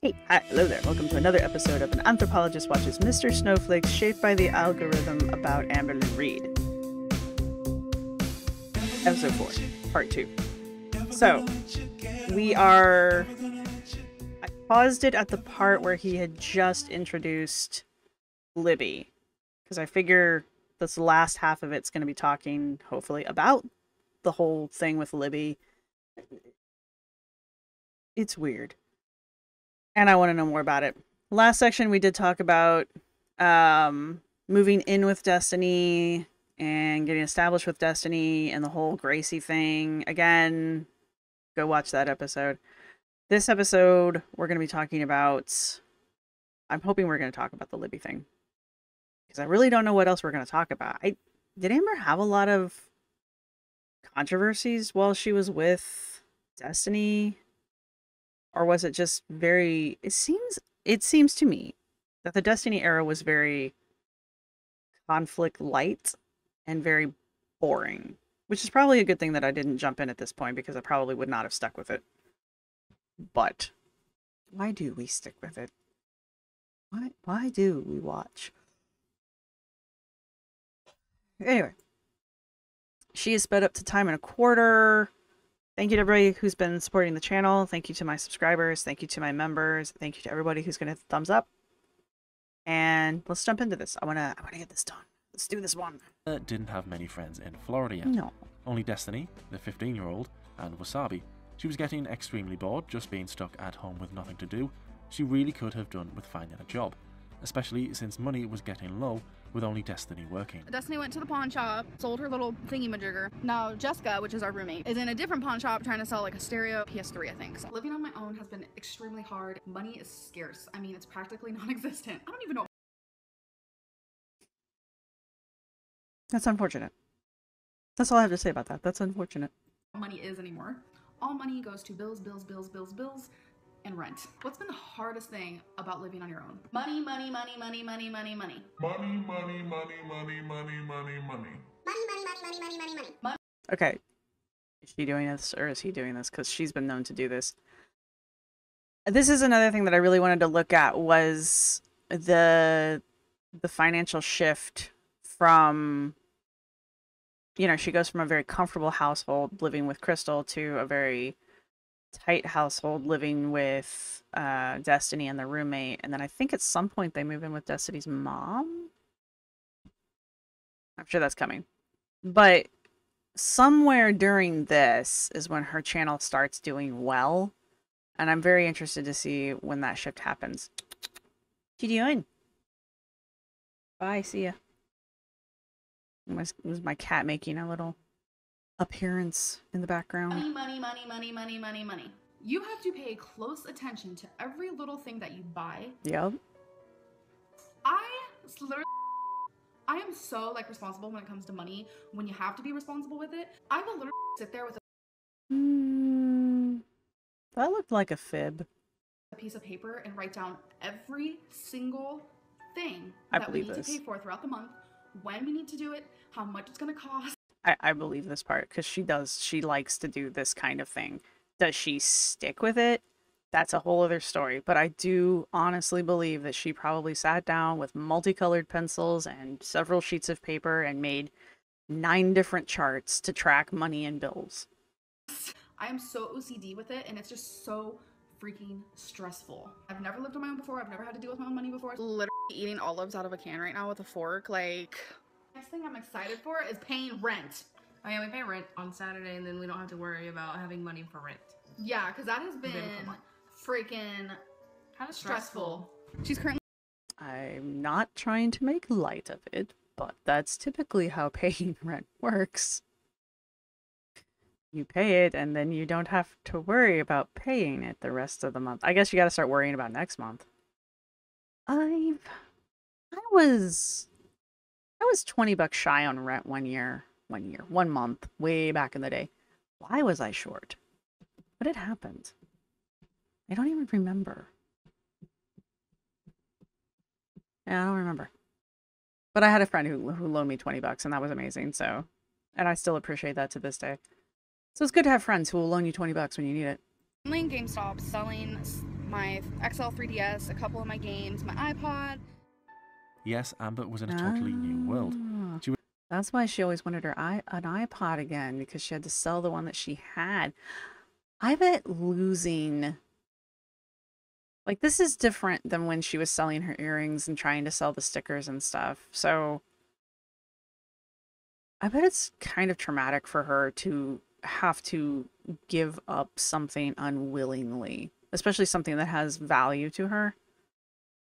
Hey, hi, hello there. Welcome to another episode of An Anthropologist Watches Mr. Snowflake Shaped by the Algorithm about Amberlynn Reed. Episode 4, Part 2. So, I paused it at the part where he had just introduced Libby. Because I figure this last half of it's going to be talking, hopefully, about the whole thing with Libby. It's weird. And I want to know more about it. Last section, we did talk about moving in with Destiny and getting established with Destiny and the whole Gracie thing. Again, go watch that episode. This episode, we're going to be talking about... I'm hoping we're going to talk about the Libby thing. Because I really don't know what else we're going to talk about. Did Amber have a lot of controversies while she was with Destiny? Or was it just very... It seems to me that the Destiny era was very conflict light and very boring. Which is probably a good thing that I didn't jump in at this point, because I probably would not have stuck with it. But why do we stick with it? Why do we watch? Anyway. She is sped up to time and a quarter. Thank you to everybody who's been supporting the channel. Thank you to my subscribers. Thank you to my members. Thank you to everybody who's going to hit the thumbs up. And let's jump into this. I wanna get this done. Let's do this one. Didn't have many friends in Florida yet. No. Only Destiny, the 15-year-old, and Wasabi. She was getting extremely bored, just being stuck at home with nothing to do. She really could have done with finding a job, especially since money was getting low with only Destiny working. Destiny went to the pawn shop, sold her little thingy-majigger. Now Jessica, which is our roommate, is in a different pawn shop trying to sell like a stereo PS3, I think. So living on my own has been extremely hard. Money is scarce. I mean, it's practically non-existent. I don't even know. That's unfortunate. That's all I have to say about that. That's unfortunate. Money is anymore. All money goes to bills, and rent. What's been the hardest thing about living on your own? Money. Money. Okay. Is she doing this or is he doing this? Because she's been known to do this. This is another thing that I really wanted to look at was the financial shift from, you know, she goes from a very comfortable household living with Crystal to a very tight household living with Destiny and the roommate, and then I think at some point they move in with Destiny's mom. I'm sure that's coming, but somewhere during this is when her channel starts doing well, and I'm very interested to see when that shift happens. What you doing? Bye, see ya. Was my cat making a little appearance in the background? Money. You have to pay close attention to every little thing that you buy. Yep. I am so like responsible when it comes to money. When you have to be responsible with it, I will literally sit there with That looked like a fib. a piece of paper and write down every single thing I that we believe need this. to pay for throughout the month, when we need to do it, how much it's going to cost. I believe this part, because she likes to do this kind of thing. Does she stick with it? That's a whole other story. But I do honestly believe that she probably sat down with multicolored pencils and several sheets of paper and made 9 different charts to track money and bills. I am so OCD with it, and it's just so freaking stressful. I've never lived on my own before. I've never had to deal with my own money before. Literally eating olives out of a can right now with a fork. Like, next thing I'm excited for is paying rent. Oh yeah, we pay rent on Saturday, and then we don't have to worry about having money for rent. Yeah, because that has been freaking Kind of stressful. She's currently... I'm not trying to make light of it, but that's typically how paying rent works. You pay it, and then you don't have to worry about paying it the rest of the month. I guess you got to start worrying about next month. I was $20 shy on rent one month, way back in the day. Why was I short? What had happened? I don't even remember. Yeah, I don't remember. But I had a friend who loaned me $20, and that was amazing. So, and I still appreciate that to this day. So it's good to have friends who will loan you $20 when you need it. in GameStop selling my XL 3DS, a couple of my games, my iPod. Yes, Amber was in a totally new world. Ah, She that's why she always wanted an iPod again, because she had to sell the one that she had. I bet losing... Like, this is different than when she was selling her earrings and trying to sell the stickers and stuff. So, I bet it's kind of traumatic for her to have to give up something unwillingly, especially something that has value to her.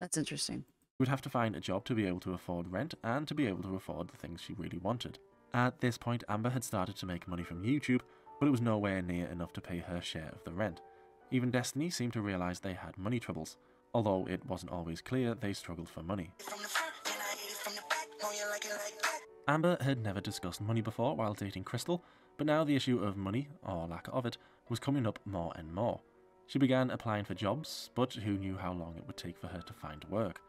That's interesting. would have to find a job to be able to afford rent and to be able to afford the things she really wanted. At this point, Amber had started to make money from YouTube, but it was nowhere near enough to pay her share of the rent. Even Destiny seemed to realise they had money troubles. Although it wasn't always clear, they struggled for money. Amber had never discussed money before while dating Crystal, but now the issue of money, or lack of it, was coming up more and more. She began applying for jobs, but who knew how long it would take for her to find work?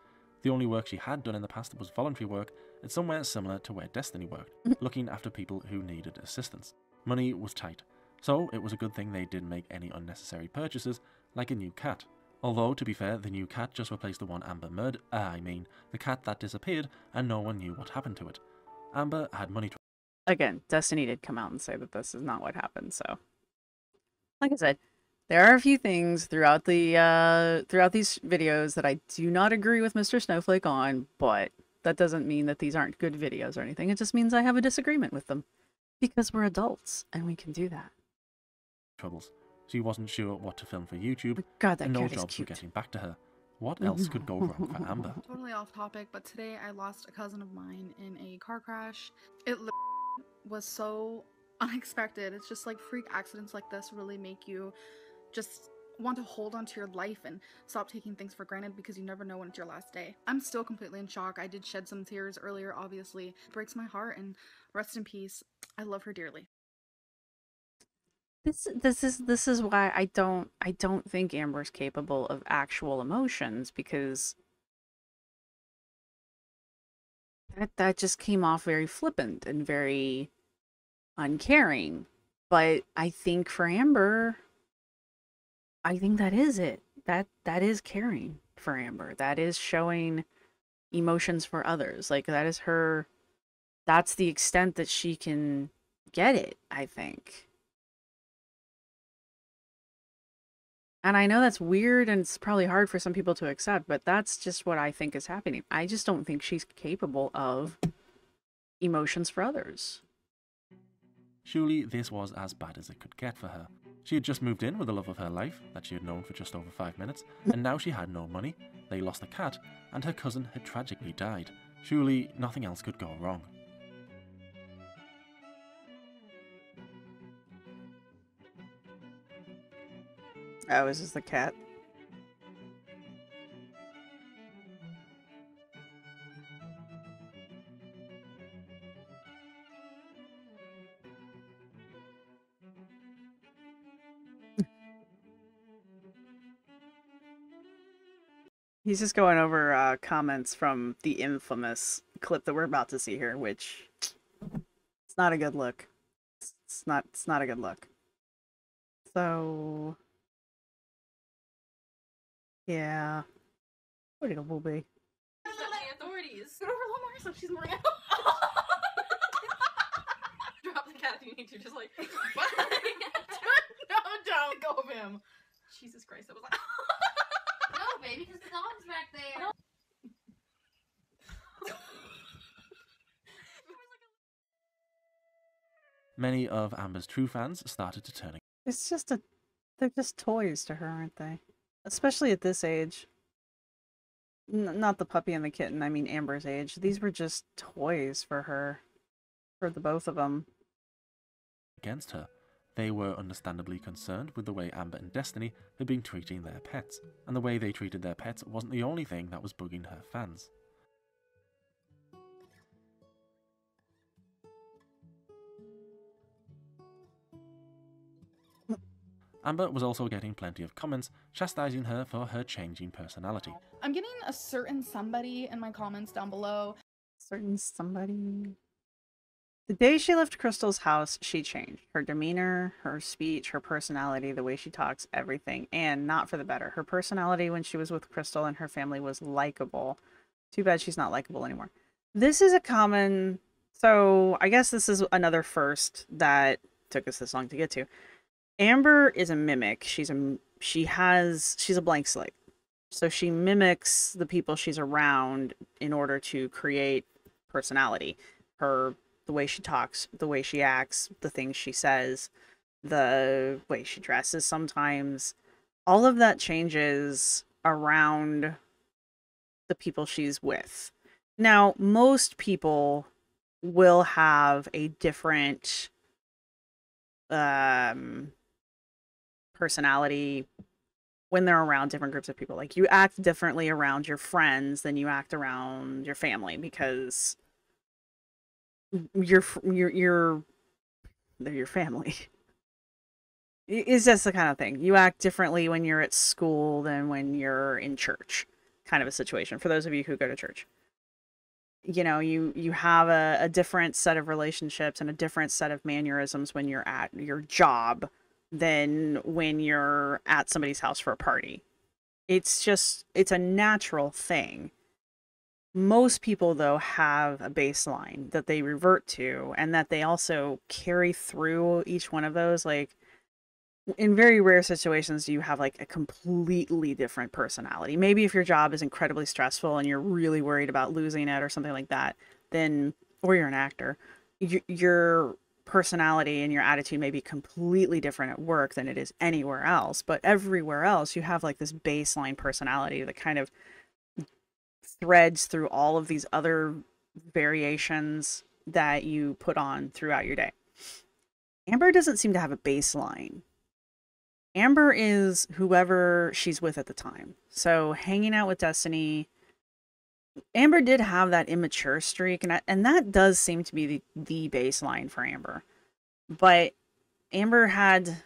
The only work she had done in the past was voluntary work at somewhere similar to where Destiny worked, looking after people who needed assistance. Money was tight, so it was a good thing they didn't make any unnecessary purchases, like a new cat. Although, to be fair, the new cat just replaced the one Amber murdered, the cat that disappeared, and no one knew what happened to it. Amber had money troubles. Again, Destiny did come out and say that this is not what happened, so... Like I said, there are a few things throughout the throughout these videos that I do not agree with Mr. Snowflake on, but that doesn't mean that these aren't good videos or anything. It just means I have a disagreement with them. Because we're adults, and we can do that. She wasn't sure what to film for YouTube, But God, that and no cat is jobs were cute. getting back to her. What else could go wrong for Amber? Totally off topic, but today I lost a cousin of mine in a car crash. It was so unexpected. It's just like freak accidents like this really make you just want to hold on to your life and stop taking things for granted because you never know when it's your last day. I'm still completely in shock. I did shed some tears earlier, obviously. It breaks my heart, and rest in peace. I love her dearly. This is why I don't think Amber's capable of actual emotions, because that just came off very flippant and very uncaring. But I think for Amber, I think that is it. That is caring for Amber. That is showing emotions for others. Like, that is her, that's the extent that she can get it, I think. And I know that's weird and it's probably hard for some people to accept, but that's just what I think is happening. I just don't think she's capable of emotions for others. Surely this was as bad as it could get for her. She had just moved in with the love of her life, that she had known for just over 5 minutes, and now she had no money, they lost a cat, and her cousin had tragically died. Surely nothing else could go wrong. Oh, is this the cat? He's just going over comments from the infamous clip that we're about to see here, which it's not a good look. It's not a good look. So yeah. What it will be. The authorities. Get over a little more so she's more. Drop the cat if you need to. Just like, No, don't go of him. Jesus Christ, that was like. No, baby, because the dog's back there. Many of Amber's true fans started to turn. It's just they're just toys to her, aren't they? Especially at this age. Not the puppy and the kitten, I mean Amber's age. These were just toys for her. For the both of them. Against her. They were understandably concerned with the way Amber and Destiny had been treating their pets, and the way they treated their pets wasn't the only thing that was bugging her fans. Amber was also getting plenty of comments chastising her for her changing personality. I'm getting a certain somebody in my comments down below. Certain somebody. The day she left Crystal's house, she changed. Her demeanor, her speech, her personality, the way she talks, everything. And not for the better. Her personality when she was with Crystal and her family was likable. Too bad she's not likable anymore. This is a common... So, I guess this is another first that took us this long to get to. Amber is a mimic. She's a blank slate. So she mimics the people she's around in order to create personality. The way she talks, the way she acts, the things she says, the way she dresses sometimes. All of that changes around the people she's with. Now, most people will have a different personality when they're around different groups of people. Like, you act differently around your friends than you act around your family because they're your family. It's just the kind of thing. You act differently when you're at school than when you're in church, kind of a situation for those of you who go to church. You know, you have a different set of relationships and a different set of mannerisms when you're at your job than when you're at somebody's house for a party. It's a natural thing. Most people, though, have a baseline that they revert to and that they also carry through each one of those. Like, in very rare situations, do you have like a completely different personality. Maybe if your job is incredibly stressful and you're really worried about losing it or something like that, then, or you're an actor, your personality and your attitude may be completely different at work than it is anywhere else. But everywhere else, you have like this baseline personality that kind of threads through all of these other variations that you put on throughout your day. Amber doesn't seem to have a baseline. Amber is whoever she's with at the time. So hanging out with Destiny, Amber did have that immature streak, and that does seem to be the baseline for Amber. But Amber had,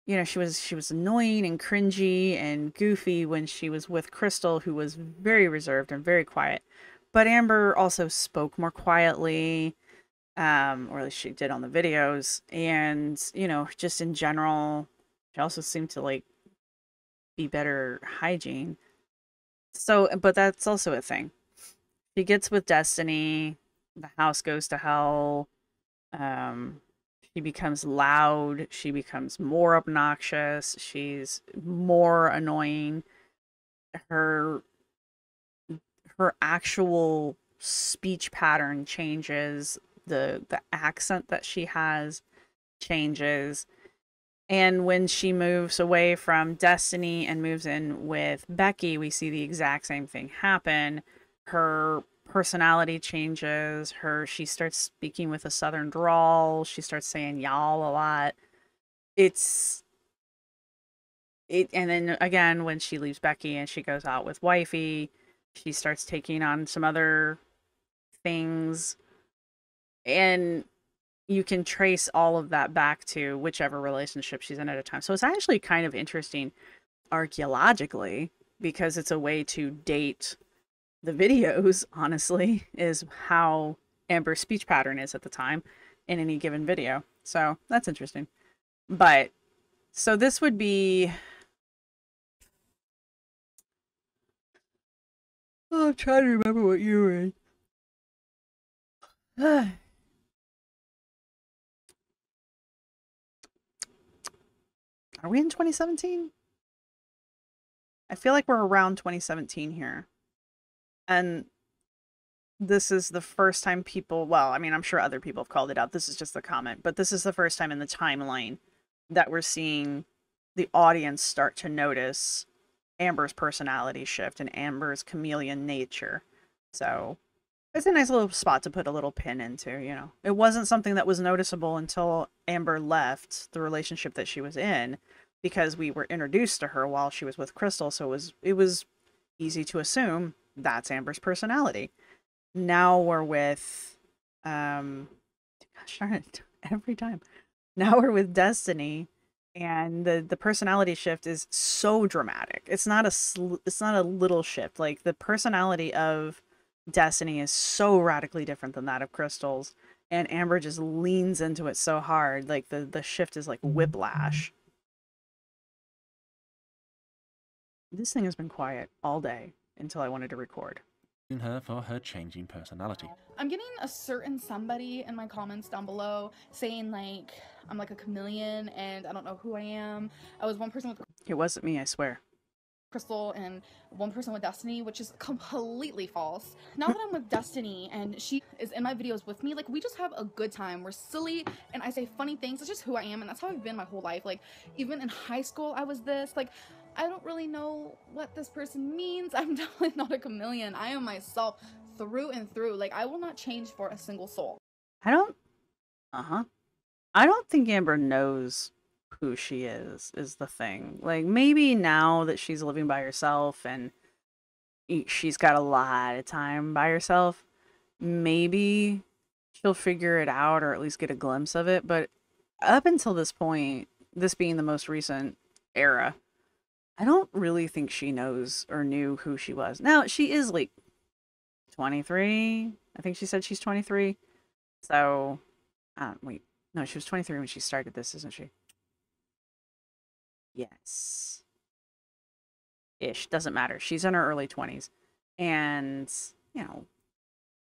you know, she was annoying and cringy and goofy when she was with Crystal, who was very reserved and very quiet. But Amber also spoke more quietly, or at least she did on the videos. And, you know, just in general, she also seemed to like be better hygiene. So, but that's also a thing. She gets with Destiny, the house goes to hell. She becomes loud. She becomes more obnoxious. She's more annoying. Her actual speech pattern changes. The accent that she has changes. And when she moves away from Destiny and moves in with Becky, we see the exact same thing happen. Her personality changes. She starts speaking with a southern drawl. She starts saying y'all a lot. And then again, when she leaves Becky and she goes out with Wifey, she starts taking on some other things. And you can trace all of that back to whichever relationship she's in at a time. So it's actually kind of interesting archaeologically, because it's a way to date the videos, honestly, is how Amber's speech pattern is at the time in any given video. So that's interesting. But, so this would be... Oh, I'm trying to remember what you were in. Are we in 2017? I feel like we're around 2017 here. And this is the first time people, well, I mean, I'm sure other people have called it out. This is just the comment, but this is the first time in the timeline that we're seeing the audience start to notice Amber's personality shift and Amber's chameleon nature. So it's a nice little spot to put a little pin into, you know. It wasn't something that was noticeable until Amber left the relationship that she was in, because we were introduced to her while she was with Crystal, so it was easy to assume that's Amber's personality. Now we're with gosh darn it, every time. Now we're with Destiny, and the personality shift is so dramatic. It's not a little shift. Like, the personality of Destiny is so radically different than that of Crystal's. And Amber just leans into it so hard, like the shift is like whiplash. This thing has been quiet all day until I wanted to record. Her for her changing personality. I'm getting a certain somebody in my comments down below saying like I'm like a chameleon and I don't know who I am. I was one person with It wasn't me, I swear. Crystal and one person with Destiny, which is completely false. Now that I'm with Destiny and she is in my videos with me, like we just have a good time. We're silly and I say funny things. It's just who I am, and that's how I've been my whole life. Like even in high school I was this. Like I don't really know what this person means. I'm definitely not a chameleon. I am myself through and through. Like I will not change for a single soul. I don't think Amber knows who she is the thing. Like maybe now that she's living by herself and she's got a lot of time by herself, maybe she'll figure it out or at least get a glimpse of it. But up until this point, this being the most recent era, I don't really think she knows or knew who she was. Now, she is like 23. I think she said she's 23. So, wait. No, she was 23 when she started this, isn't she? Yes. Ish. Doesn't matter. She's in her early 20s. And, you know,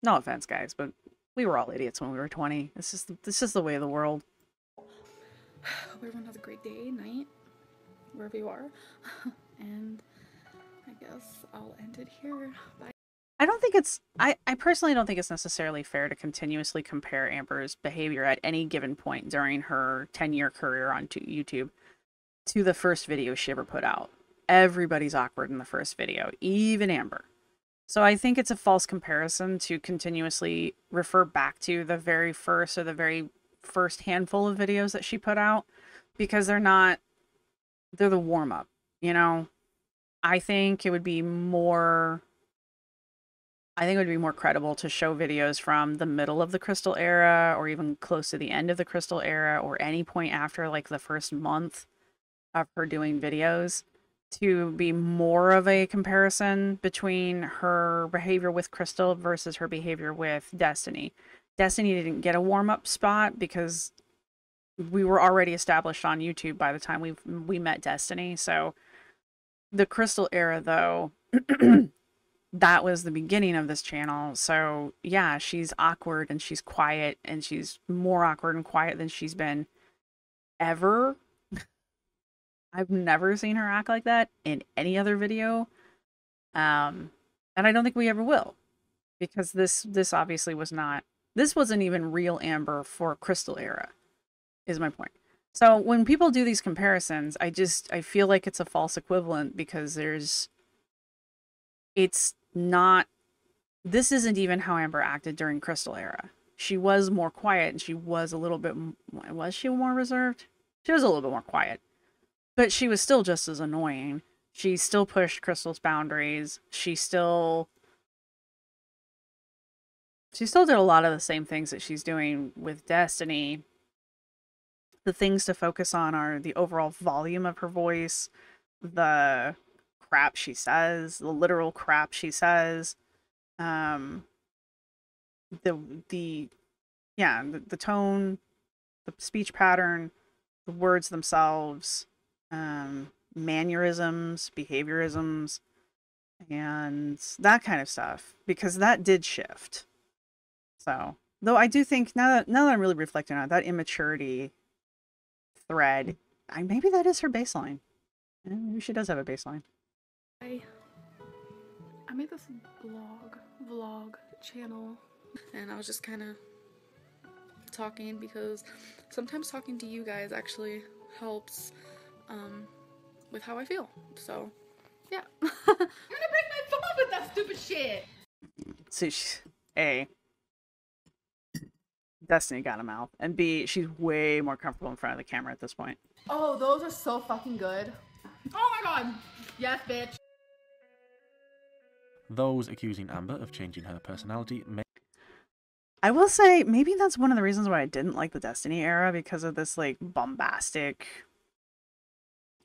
no offense, guys, but we were all idiots when we were 20. This is the way of the world. Hope everyone has a great day, night, wherever you are. And I guess I'll end it here. Bye. I don't think it's, I personally don't think it's necessarily fair to continuously compare Amber's behavior at any given point during her 10-year career on YouTube to the first video she ever put out. Everybody's awkward in the first video, even Amber. So I think it's a false comparison to continuously refer back to the very first or the very first handful of videos that she put out, because they're the warm-up, you know? I think it would be more credible to show videos from the middle of the Crystal era or even close to the end of the Crystal era or any point after like the first month of her doing videos to be more of a comparison between her behavior with Crystal versus her behavior with Destiny. Destiny didn't get a warm-up spot because we were already established on YouTube by the time we met Destiny. So the Crystal era, though, that was the beginning of this channel. So yeah, she's awkward and she's quiet, and she's more awkward and quiet than she's been ever. I've never seen her act like that in any other video. And I don't think we ever will, because this obviously wasn't even real Amber for Crystal era, is my point. So when people do these comparisons, I feel like it's a false equivalent, because this isn't even how Amber acted during Crystal era. She was more quiet, and she was a little bit, was she more reserved? She was a little bit more quiet, but she was still just as annoying. She still pushed Crystal's boundaries. She still did a lot of the same things that she's doing with Destiny. The things to focus on are the overall volume of her voice, the crap she says, the literal crap she says, the tone, the speech pattern, the words themselves, mannerisms, behaviorisms, and that kind of stuff, because that did shift. So, though I do think now that I'm really reflecting on it, that immaturity thread, maybe that is her baseline. Maybe she does have a baseline. I made this vlog channel, and I was just kind of talking, because sometimes talking to you guys actually helps with how I feel. So yeah. You're gonna break my phone with that stupid shit. See, A, Destiny got a mouth, and B, she's way more comfortable in front of the camera at this point. Oh, those are so fucking good. Oh my god. Yes, bitch. Those accusing Amber of changing her personality may... I will say, maybe that's one of the reasons why I didn't like the Destiny era, because of this, like, bombastic,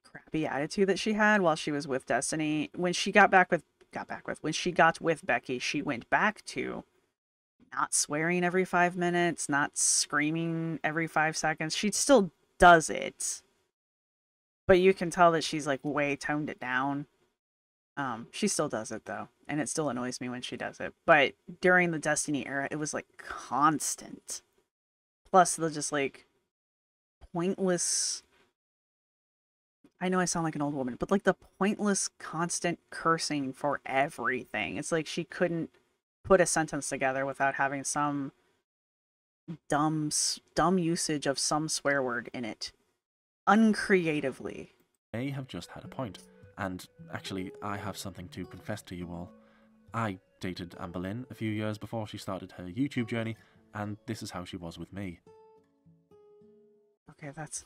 crappy attitude that she had while she was with Destiny. When she when she got with Becky, she went back to not swearing every 5 minutes, not screaming every 5 seconds. She still does it. But you can tell that she's like way toned it down. She still does it though, and it still annoys me when she does it. But during the Destiny era, it was like constant. Plus the just like pointless, I know I sound like an old woman, but like the pointless constant cursing for everything. It's like she couldn't put a sentence together without having some dumb usage of some swear word in it. Uncreatively. May have just had a point. And actually, I have something to confess to you all. I dated Amberlynn a few years before she started her YouTube journey, and this is how she was with me. Okay, that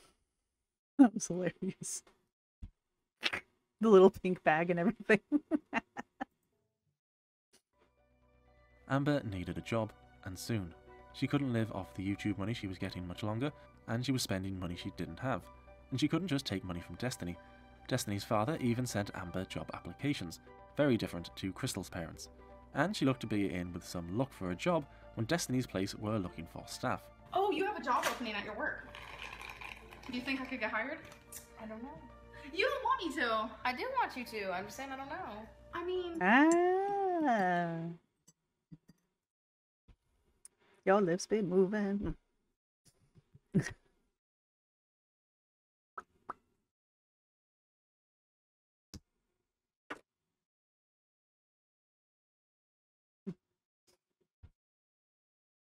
was hilarious. The little pink bag and everything. Amber needed a job, and soon. She couldn't live off the YouTube money she was getting much longer, and she was spending money she didn't have. And she couldn't just take money from Destiny. Destiny's father even sent Amber job applications, very different to Crystal's parents. And she looked to be in with some luck for a job when Destiny's place were looking for staff. Oh, you have a job opening at your work. Do you think I could get hired? I don't know. You don't want me to. I do want you to. I'm just saying I don't know. I mean, Your lips be moving.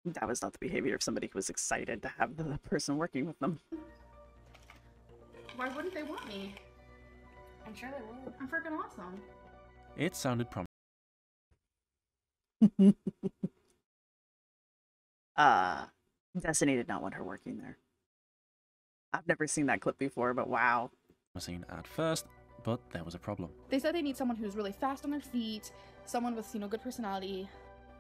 That was not the behavior of somebody who was excited to have the person working with them. why wouldn't they want me? I'm sure they will. I'm freaking awesome. It sounded promising. Destiny did not want her working there. I've never seen that clip before, but wow. At first, but there was a problem. They said they need someone who's really fast on their feet, someone with, good personality.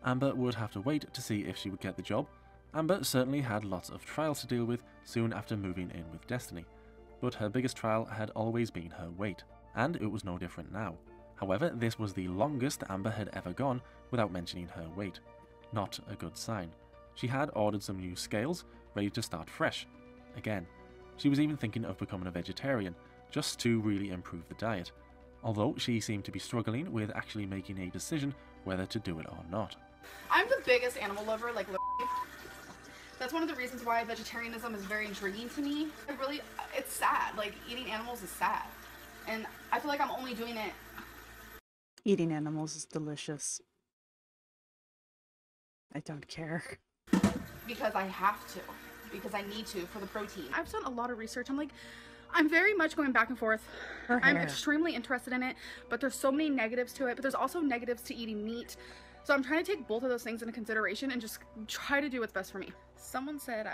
Amber would have to wait to see if she would get the job. Amber certainly had lots of trials to deal with soon after moving in with Destiny, but her biggest trial had always been her weight, and it was no different now. However, this was the longest Amber had ever gone without mentioning her weight. Not a good sign. She had ordered some new scales, ready to start fresh. Again, she was even thinking of becoming a vegetarian, just to really improve the diet, although she seemed to be struggling with actually making a decision whether to do it or not. I'm the biggest animal lover, like, literally. That's one of the reasons why vegetarianism is very intriguing to me. It's sad. Like, eating animals is sad. And I feel like I'm only doing it. Eating animals is delicious. I don't care. Because I have to. Because I need to for the protein. I've done a lot of research. I'm very much going back and forth. I'm extremely interested in it, but there's so many negatives to it. But there's also negatives to eating meat. So I'm trying to take both of those things into consideration and just try to do what's best for me. Someone said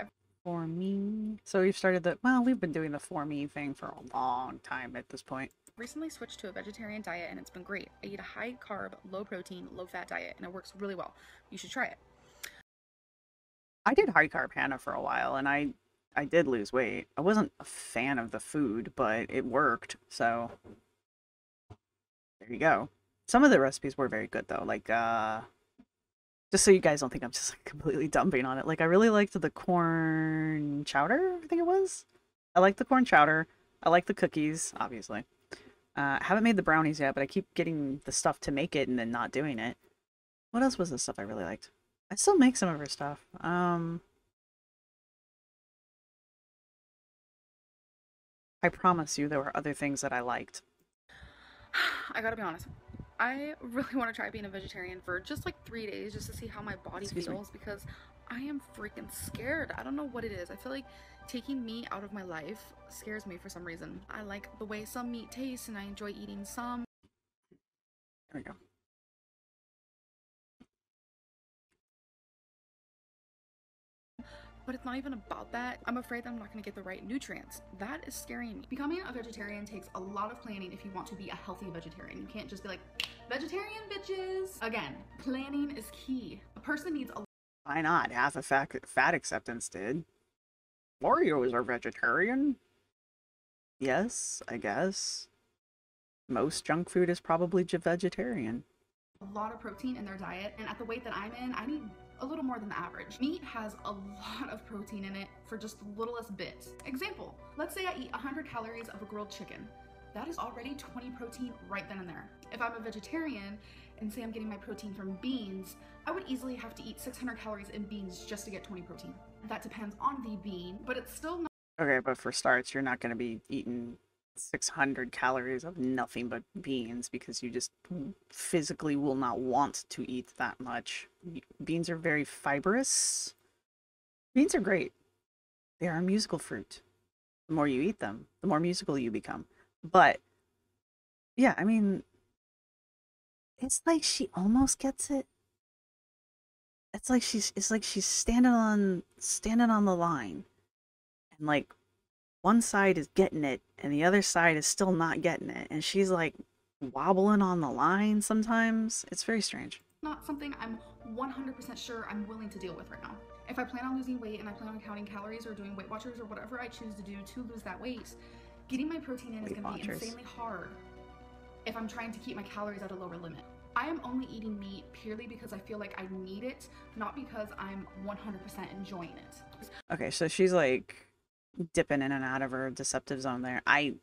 For me. So we've started we've been doing the for me thing for a long time at this point. Recently switched to a vegetarian diet and it's been great. I eat a high carb, low protein, low fat diet and it works really well. You should try it. I did high carb Hannah for a while and I did lose weight. I wasn't a fan of the food, but it worked. So there you go. Some of the recipes were very good though. Like just so you guys don't think I'm just like completely dumping on it. Like I really liked the corn chowder, I think it was. I like the corn chowder. I like the cookies, obviously. I haven't made the brownies yet, but I keep getting the stuff to make it and then not doing it. What else was the stuff I really liked? I still make some of her stuff. I promise you there were other things that I liked. I gotta be honest. I really want to try being a vegetarian for just like 3 days just to see how my body feels because I am freaking scared. I don't know what it is. I feel like taking meat out of my life scares me for some reason. I like the way some meat tastes and I enjoy eating some. There we go. But it's not even about that. I'm afraid that I'm not going to get the right nutrients. That is scaring me. Becoming a vegetarian takes a lot of planning if you want to be a healthy vegetarian. You can't just be like, vegetarian bitches. Again, planning is key. A person needs a... Why not? Half of fat acceptance did. Oreos are vegetarian. Yes, I guess. Most junk food is probably vegetarian. A lot of protein in their diet. And at the weight that I'm in, I need a little more than the average. Meat has a lot of protein in it for just the littlest bits. Example, let's say I eat 100 calories of a grilled chicken. That is already 20 protein right then and there. If I'm a vegetarian and say I'm getting my protein from beans, I would easily have to eat 600 calories in beans just to get 20 protein. That depends on the bean, but it's still not. Okay, but for starts, you're not going to be eating 600 calories of nothing but beans because you just physically will not want to eat that much. Beans are very fibrous. Beans are great. They are a musical fruit. The more you eat them, the more musical you become. But yeah, I mean, it's like she almost gets it. It's like she's standing on the line, and like one side is getting it and the other side is still not getting it, and she's like wobbling on the line sometimes. It's very strange. Not something I'm 100% sure I'm willing to deal with right now. If I plan on losing weight and I plan on counting calories or doing Weight Watchers or whatever I choose to do to lose that weight, getting my protein in is going to be insanely hard if I'm trying to keep my calories at a lower limit. I am only eating meat purely because I feel like I need it, not because I'm 100% enjoying it. Okay, so she's like dipping in and out of her deceptive zone there. I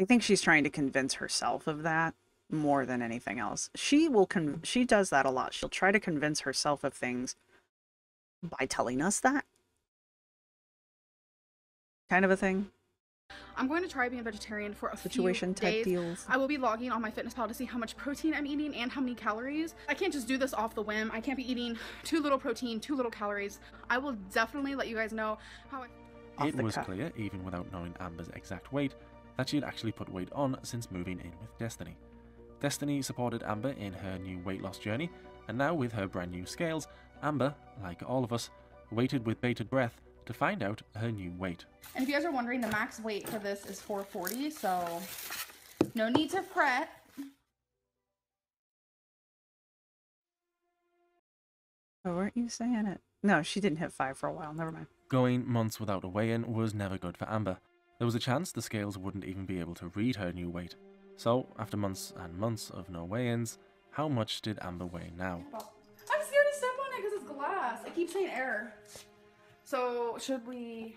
think she's trying to convince herself of that more than anything else. She does that a lot. She'll try to convince herself of things by telling us that. Kind of a thing. I'm going to try being vegetarian for a situation few days. type deals. I will be logging on MyFitnessPal to see how much protein I'm eating and how many calories. I can't just do this off the whim. I can't be eating too little protein, too little calories. I will definitely let you guys know how It was clear, even without knowing Amber's exact weight, that she had actually put weight on since moving in with Destiny. Destiny supported Amber in her new weight loss journey, and now with her brand new scales, Amber, like all of us, waited with bated breath to find out her new weight. And if you guys are wondering, the max weight for this is 440, so no need to fret. Oh, weren't you saying it? No, she didn't hit 5 for a while. Never mind. Going months without a weigh-in was never good for Amber. There was a chance the scales wouldn't even be able to read her new weight. So, after months and months of no weigh-ins, how much did Amber weigh now? I'm scared to step on it because it's glass. It keeps saying error. So, should we...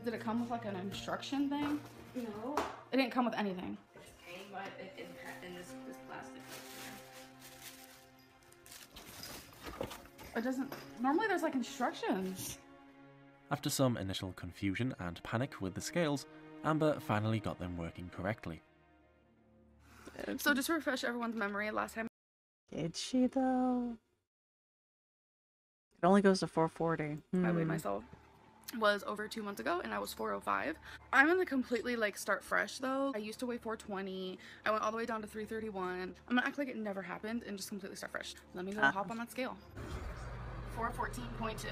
Did it come with like an instruction thing? No. It didn't come with anything. It came by in this plastic. It doesn't... Normally there's like instructions. After some initial confusion and panic with the scales, Amber finally got them working correctly. So just to refresh everyone's memory, last time... Did she though? It only goes to 440. I weighed myself was over 2 months ago and I was 405. I'm gonna completely like start fresh though. I used to weigh 420. I went all the way down to 331. I'm gonna act like it never happened and just completely start fresh. Let me go hop on that scale. 414.2.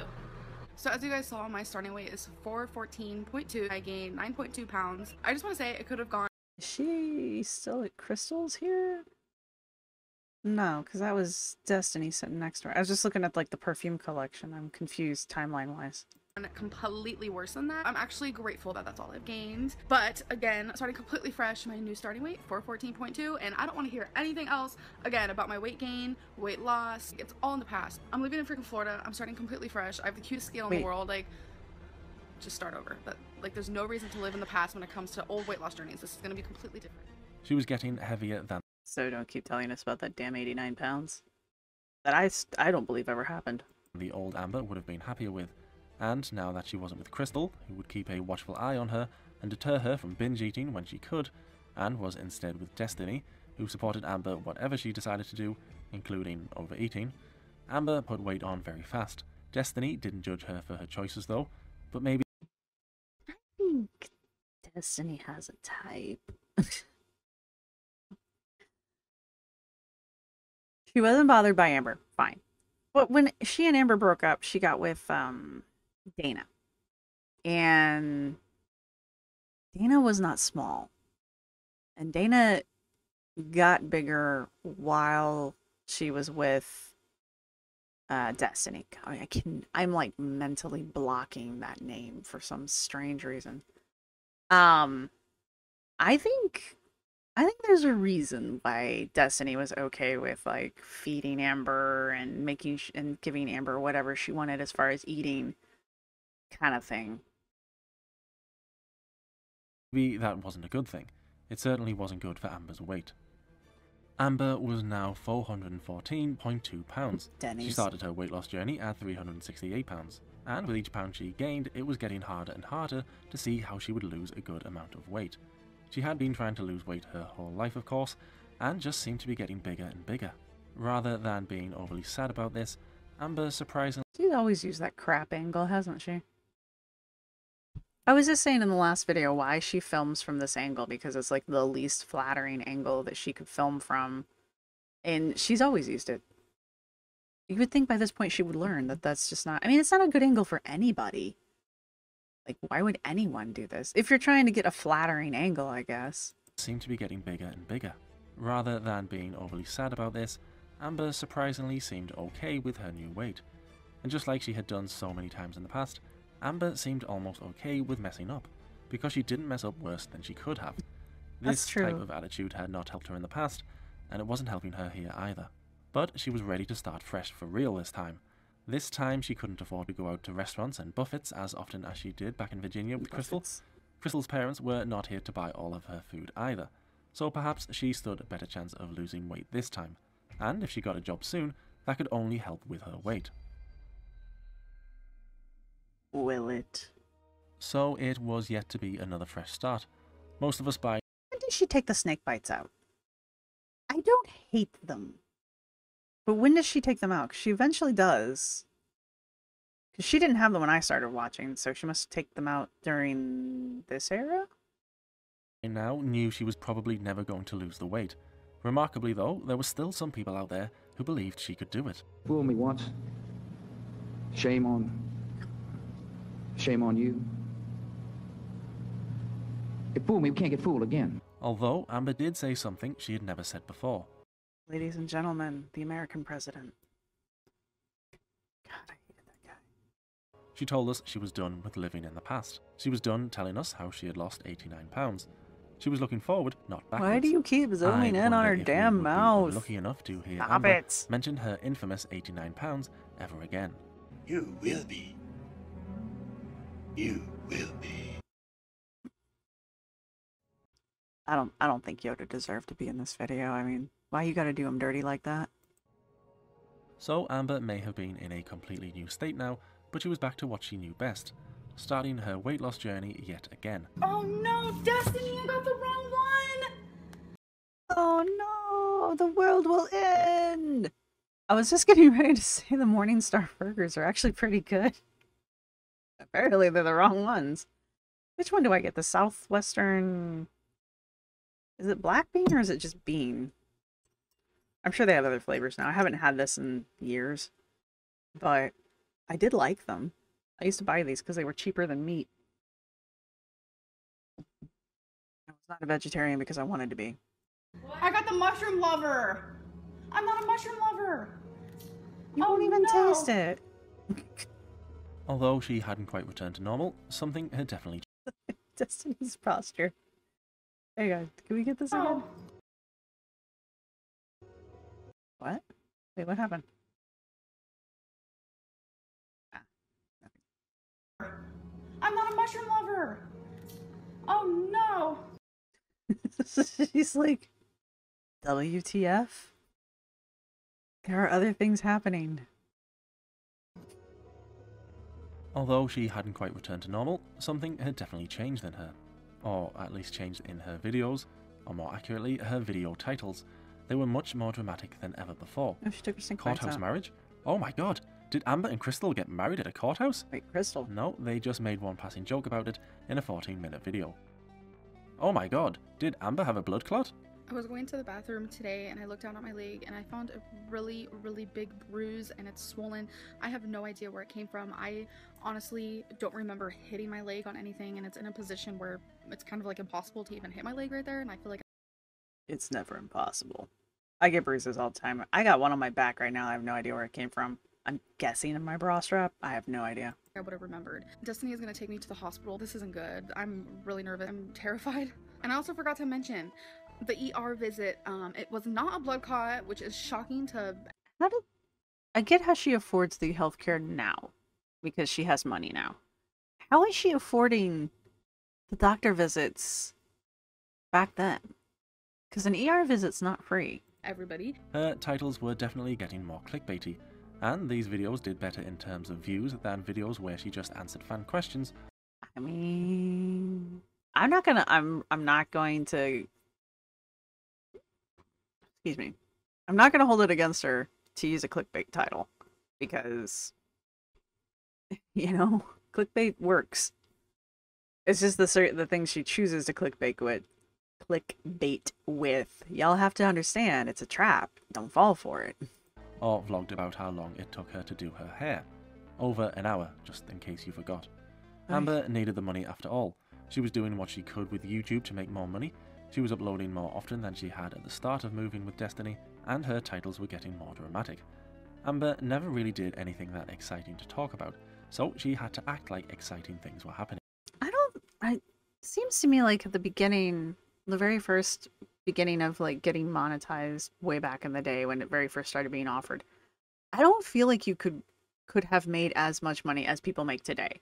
So as you guys saw, my starting weight is 414.2. I gained 9.2 pounds. I just want to say it could have gone. Is she still at Crystal's here? No, because that was Destiny sitting next to her. I was just looking at like the perfume collection. I'm confused timeline-wise. Completely worse than that. I'm actually grateful that that's all I've gained. But again, starting completely fresh, my new starting weight, 414.2, and I don't want to hear anything else again about my weight gain, weight loss. It's all in the past. I'm living in freaking Florida. I'm starting completely fresh. I have the cutest scale in the world. Like, just start over. But like, there's no reason to live in the past when it comes to old weight loss journeys. This is going to be completely different. She was getting heavier than... So don't keep telling us about that damn 89 pounds. That I don't believe ever happened. The old Amber would have been happier with. And now that she wasn't with Crystal, who would keep a watchful eye on her and deter her from binge eating when she could, and was instead with Destiny, who supported Amber whatever she decided to do, including overeating, Amber put weight on very fast. Destiny didn't judge her for her choices though, but maybe... I think Destiny has a type. She wasn't bothered by Amber, fine. But when she and Amber broke up, she got with Dana. And Dana was not small. And Dana got bigger while she was with Destiny. I'm like mentally blocking that name for some strange reason. I think I think there's a reason why Destiny was okay with like feeding Amber and and giving Amber whatever she wanted as far as eating kind of thing. Maybe that wasn't a good thing. It certainly wasn't good for Amber's weight. Amber was now 414.2 pounds. She Denny's. started her weight loss journey at 368 pounds, and with each pound she gained, it was getting harder and harder to see how she would lose a good amount of weight. She had been trying to lose weight her whole life, of course, and just seemed to be getting bigger and bigger. Rather than being overly sad about this, Amber surprisingly She's always used that crap angle, hasn't she? I was just saying in the last video why she films from this angle, because it's like the least flattering angle that she could film from. And she's always used it. You would think by this point she would learn that that's just not... I mean, it's not a good angle for anybody. Like, why would anyone do this? If you're trying to get a flattering angle, I guess. seemed to be getting bigger and bigger. Rather than being overly sad about this, Amber surprisingly seemed okay with her new weight. And just like she had done so many times in the past, Amber seemed almost okay with messing up, because she didn't mess up worse than she could have. This That's true. type of attitude had not helped her in the past, and it wasn't helping her here either. But she was ready to start fresh for real this time. This time she couldn't afford to go out to restaurants and buffets as often as she did back in Virginia with Crystal. Crystal's parents were not here to buy all of her food either, so perhaps she stood a better chance of losing weight this time. And if she got a job soon, that could only help with her weight. Will it? So it was yet to be another fresh start. Most of us buy When did she take the snake bites out? I don't hate them. But when does she take them out? 'Cause she eventually does. Because she didn't have them when I started watching, so she must take them out during this era? now knew she was probably never going to lose the weight. Remarkably though, there were still some people out there who believed she could do it. Fool me once. Shame on you. If fool me, we can't get fooled again. Although Amber did say something she had never said before. Ladies and gentlemen, the American president. God, I hated that guy. She told us she was done with living in the past. She was done telling us how she had lost 89 pounds. She was looking forward, not backwards. Why do you keep zooming in on her damn mouth? Lucky enough to hear Stop Amber it. mention her infamous 89 pounds ever again. You will be. You will be. I don't think Yoda deserved to be in this video. I mean, why you gotta do him dirty like that? So Amber may have been in a completely new state now, but she was back to what she knew best, starting her weight loss journey yet again. Oh no, Destiny, I got the wrong one! Oh no, the world will end! I was just getting ready to say the Morningstar burgers are actually pretty good. Apparently they're the wrong ones. Which one do I get? The Southwestern... Is it black bean or is it just bean? I'm sure they have other flavors now. I haven't had this in years. But I did like them. I used to buy these because they were cheaper than meat. I was not a vegetarian because I wanted to be. I got the mushroom lover! I'm not a mushroom lover! You won't even taste it. Although she hadn't quite returned to normal, something had definitely changed. Destiny's posture. Hey guys, can we get this again? What? Wait, what happened? I'm not a mushroom lover! Oh no! She's like, WTF? There are other things happening. Although she hadn't quite returned to normal, something had definitely changed in her. Or at least changed in her videos, or more accurately, her video titles. They were much more dramatic than ever before. Oh, she took her snake bites Courthouse out. marriage? Oh my god, did Amber and Crystal get married at a courthouse? Wait, Crystal. No, they just made one passing joke about it in a 14-minute video. Oh my god, did Amber have a blood clot? I was going to the bathroom today and I looked down at my leg and I found a really, really big bruise and it's swollen. I have no idea where it came from. I honestly don't remember hitting my leg on anything and it's in a position where it's kind of like impossible to even hit my leg right there and I feel like It's never impossible. I get bruises all the time. I got one on my back right now. I have no idea where it came from. I'm guessing in my bra strap. I have no idea. I would have remembered. Destiny is going to take me to the hospital. This isn't good. I'm really nervous. I'm terrified. And I also forgot to mention, The ER visit, it was not a blood clot, which is shocking to... How did I get how she affords the healthcare now? Because she has money now. How is she affording the doctor visits back then? Because an ER visit's not free. everybody. Her titles were definitely getting more clickbaity, and these videos did better in terms of views than videos where she just answered fan questions. I mean, I'm not going to, excuse me. I'm not going to hold it against her to use a clickbait title because, you know, clickbait works. It's just the things she chooses to clickbait with. Y'all have to understand, it's a trap. Don't fall for it. Or vlogged about how long it took her to do her hair. Over an hour, just in case you forgot. Amber needed the money after all. She was doing what she could with YouTube to make more money. She was uploading more often than she had at the start of moving with Destiny, and her titles were getting more dramatic. Amber never really did anything that exciting to talk about, so she had to act like exciting things were happening. It seems to me like at the beginning, the very first beginning of like getting monetized way back in the day when it very first started being offered, I don't feel like you could have made as much money as people make today.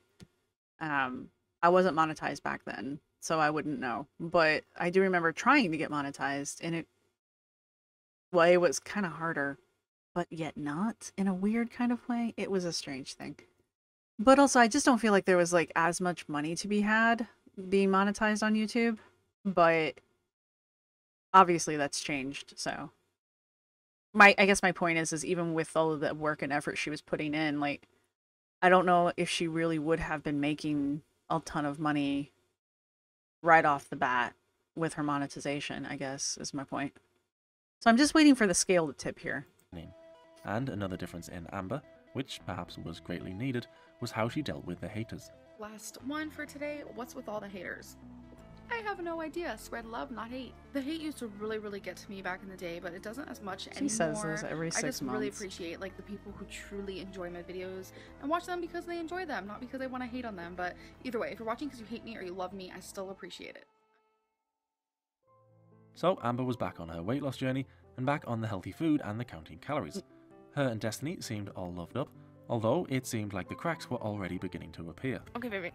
I wasn't monetized back then, so I wouldn't know. But I do remember trying to get monetized, and it was kind of harder, but yet not in a weird kind of way. It was a strange thing. But also, I just don't feel like there was like as much money to be had being monetized on YouTube. But obviously that's changed, so I guess my point is even with all of the work and effort she was putting in, like, I don't know if she really would have been making a ton of money right off the bat with her monetization, I guess, is my point. So I'm just waiting for the scale to tip here. And another difference in Amber, which perhaps was greatly needed, was how she dealt with the haters. Last one for today, what's with all the haters? I have no idea. Spread love, not hate. The hate used to really get to me back in the day, but it doesn't as much anymore. She says this every 6 months. I just really appreciate like the people who truly enjoy my videos and watch them because they enjoy them, not because I want to hate on them. But either way, if you're watching because you hate me or you love me, I still appreciate it. So Amber was back on her weight loss journey and back on the healthy food and the counting calories. Her and Destiny seemed all loved up, although it seemed like the cracks were already beginning to appear. Okay, baby.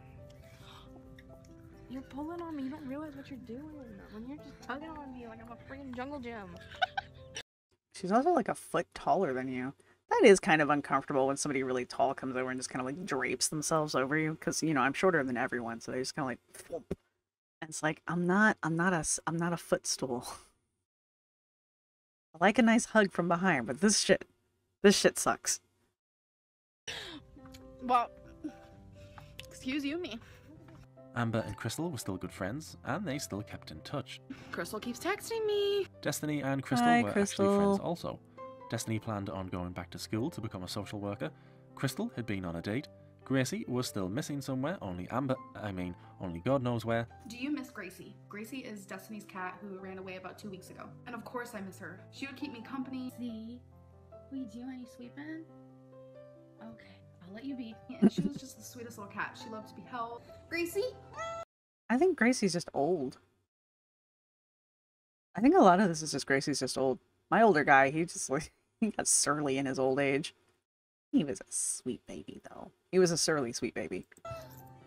You're pulling on me. You don't realize what you're doing. When you're just tugging on me like I'm a freaking jungle gym. She's also like a foot taller than you. That is kind of uncomfortable when somebody really tall comes over and just kind of like drapes themselves over you. Because, you know, I'm shorter than everyone, so they just kind of like, thwomp. And it's like, I'm not a footstool. I like a nice hug from behind, but this shit sucks. Well, excuse me. Amber and Crystal were still good friends, and they still kept in touch. Crystal keeps texting me. Destiny and Crystal Hi, were Crystal. actually friends also. Destiny planned on going back to school to become a social worker. Crystal had been on a date. Gracie was still missing somewhere, only God knows where. Do you miss Gracie? Gracie is Destiny's cat who ran away about 2 weeks ago. And of course I miss her. She would keep me company. See? We do any sweeping? Okay, I'll let you be. And she was just the sweetest little cat. She loved to be held. Gracie? I think Gracie's just old. I think a lot of this is just Gracie's just old. My older guy, he just like, he got surly in his old age. He was a sweet baby, though. He was a surly, sweet baby.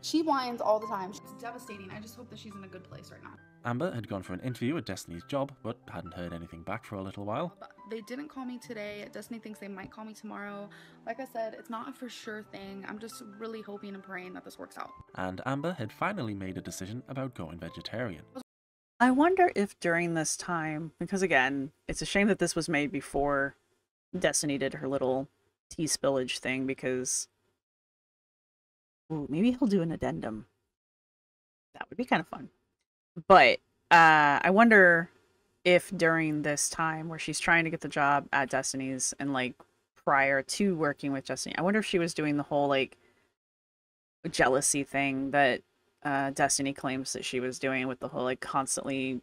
She whines all the time. It's devastating. I just hope that she's in a good place right now. Amber had gone for an interview at Destiny's job, but hadn't heard anything back for a little while. They didn't call me today. Destiny thinks they might call me tomorrow. Like I said, it's not a for sure thing. I'm just really hoping and praying that this works out. And Amber had finally made a decision about going vegetarian. I wonder if during this time, because again, it's a shame that this was made before Destiny did her little tea spillage thing, because ooh, maybe he'll do an addendum. That would be kind of fun. But I wonder if during this time where she's trying to get the job at Destiny's and like prior to working with Destiny, I wonder if she was doing the whole like jealousy thing that Destiny claims that she was doing with the whole like constantly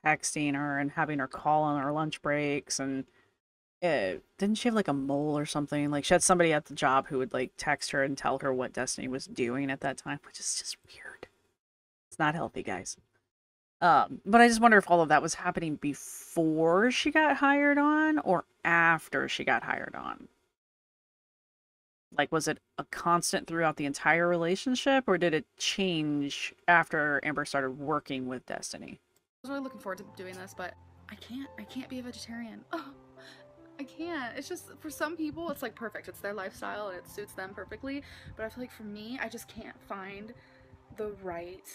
texting her and having her call on her lunch breaks. And didn't she have like a mole or something? Like she had somebody at the job who would like text her and tell her what Destiny was doing at that time, which is just weird. It's not healthy, guys. But I just wonder if all of that was happening before she got hired on or after she got hired on. Like, was it a constant throughout the entire relationship, or did it change after Amber started working with Destiny? I was really looking forward to doing this, but I can't be a vegetarian. Oh, I can't. It's just, for some people, it's like perfect. It's their lifestyle and it suits them perfectly. But I feel like for me, I just can't find the right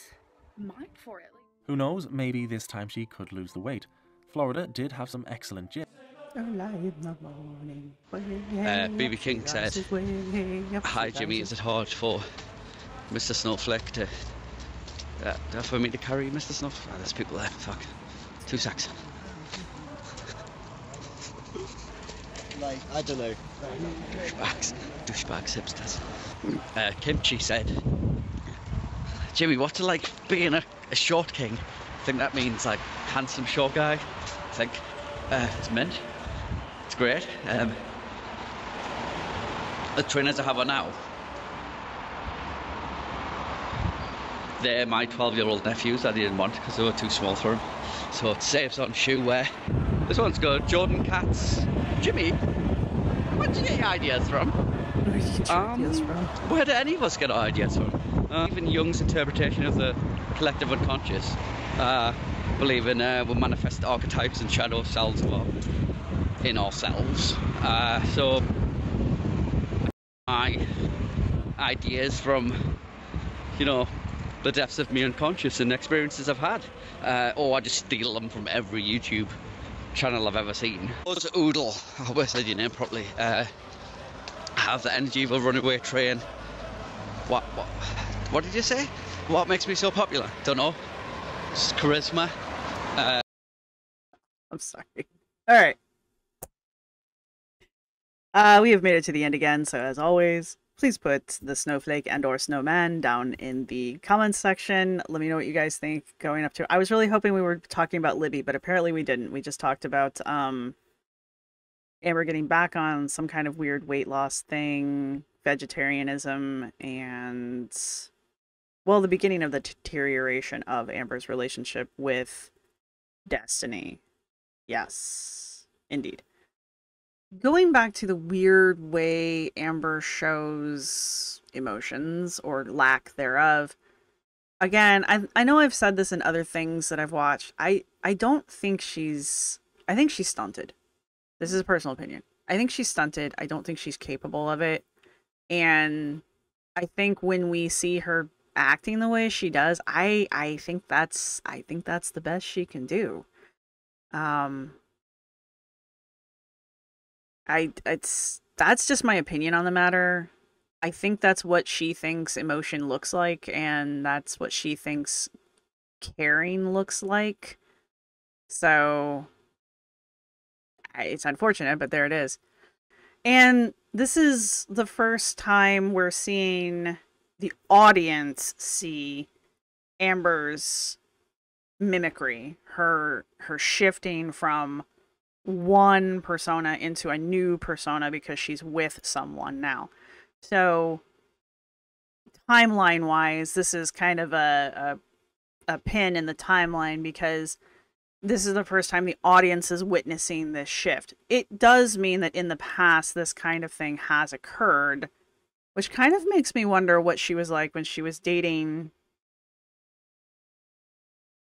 mind for it. Who knows, maybe this time she could lose the weight. Florida did have some excellent gym. BB King said, "Hi Jimmy, is it hard for Mr. Snowflake to for me to carry Mr. Snowflake?" Oh, there's people there. Fuck. 2 secs. Like, I don't know. Douchebags, hipsters. Kimchi said, "Jimmy, what's it like being a short king?" I think that means like handsome short guy. I think it's mint. It's great. The trainers I have on now, they're my 12-year-old nephews that I didn't want because they were too small for him. So it saves on shoe wear. This one's got Jordan Cats. Jimmy, where did you get your ideas from? Where do any of us get our ideas from? Even Jung's interpretation of the collective unconscious, believing we manifest archetypes and shadow selves in ourselves. So my ideas from, you know, the depths of me unconscious and experiences I've had, or I just steal them from every YouTube channel I've ever seen. Does Oodle, I hope I said your name properly, have the energy of a runaway train? What did you say? What makes me so popular? Don't know. Just charisma. I'm sorry. All right. We have made it to the end again, so as always, please put the snowflake and or snowman down in the comments section. Let me know what you guys think going up to. I was really hoping we were talking about Libby, but apparently we didn't. We just talked about Amber getting back on some kind of weird weight loss thing, vegetarianism, and, well, the beginning of the deterioration of Amber's relationship with Destiny. Yes, indeed. Going back to the weird way Amber shows emotions, or lack thereof, again, I know I've said this in other things that I've watched. I don't think she's... I think she's stunted. This is a personal opinion. I think she's stunted. I don't think she's capable of it. And I think when we see her acting the way she does, I think that's the best she can do. That's just my opinion on the matter. I think that's what she thinks emotion looks like, and that's what she thinks caring looks like. So it's unfortunate, but there it is. And this is the first time we're seeing the audience see Amber's mimicry, her shifting from one persona into a new persona because she's with someone now. So timeline wise, this is kind of a pin in the timeline because this is the first time the audience is witnessing this shift. It does mean that in the past this kind of thing has occurred, which kind of makes me wonder what she was like when she was dating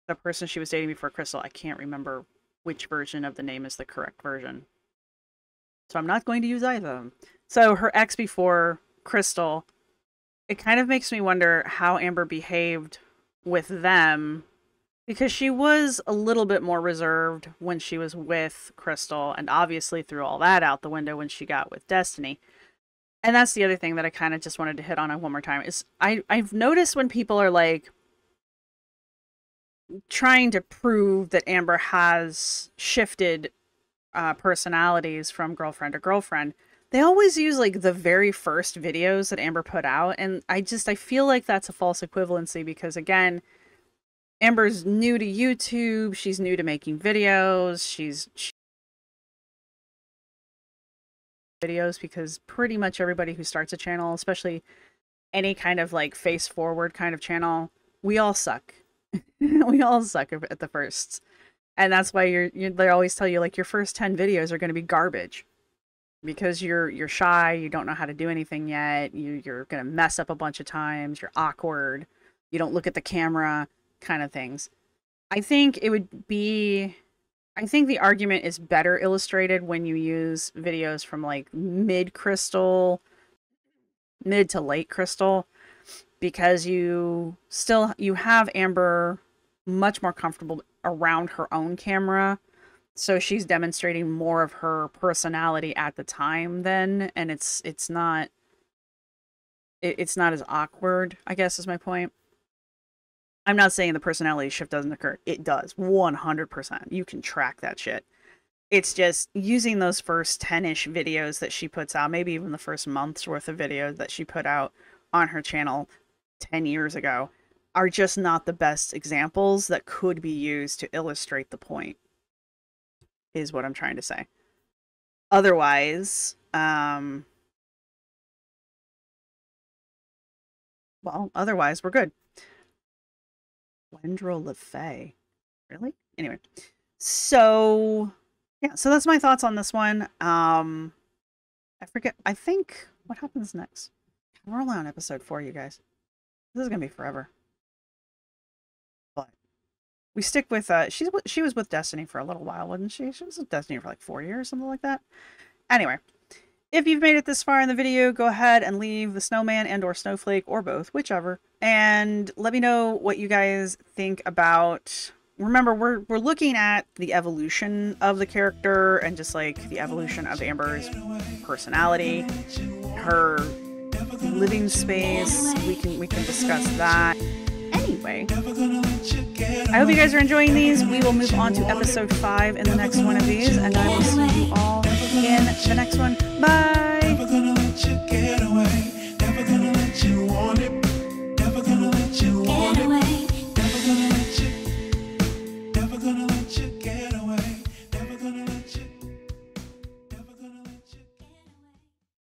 the person she was dating before Crystal. I can't remember which version of the name is the correct version, so I'm not going to use either of them. So her ex before Crystal, it kind of makes me wonder how Amber behaved with them, because she was a little bit more reserved when she was with Crystal, and obviously threw all that out the window when she got with Destiny. And that's the other thing that I kind of just wanted to hit on one more time, is I've noticed when people are like trying to prove that Amber has shifted personalities from girlfriend to girlfriend, they always use like the very first videos that Amber put out, and I feel like that's a false equivalency, because again, Amber's new to YouTube, she's new to making videos, she's videos because pretty much everybody who starts a channel, especially any kind of like face forward kind of channel, we all suck. We all suck at the first. And that's why they always tell you, like, your first 10 videos are going to be garbage. Because you're shy, you don't know how to do anything yet, you're going to mess up a bunch of times, you're awkward, you don't look at the camera, kind of things. I think the argument is better illustrated when you use videos from like mid to late crystal, because you have Amber much more comfortable around her own camera, so she's demonstrating more of her personality at the time then, and it's not as awkward, I guess is my point. I'm not saying the personality shift doesn't occur. It does, 100%. You can track that shit. It's just using those first 10-ish videos that she puts out, maybe even the first month's worth of videos that she put out on her channel 10 years ago, are just not the best examples that could be used to illustrate the point, is what I'm trying to say. Otherwise, otherwise we're good. Wendell LeFay. Really? Anyway. So, yeah, so that's my thoughts on this one. I forget. I think, what happens next? We're only on episode 4, you guys. This is going to be forever. But we stick with, she was with Destiny for a little while, wasn't she? She was with Destiny for like 4 years, something like that. Anyway. If you've made it this far in the video, go ahead and leave the snowman and or snowflake, or both, whichever. And let me know what you guys think about... Remember, we're looking at the evolution of the character, and just like the evolution of Amber's personality, her living space. We can discuss that. Anyway, I hope you guys are enjoying these. We will move on to episode 5 in the next one of these, and I will see you all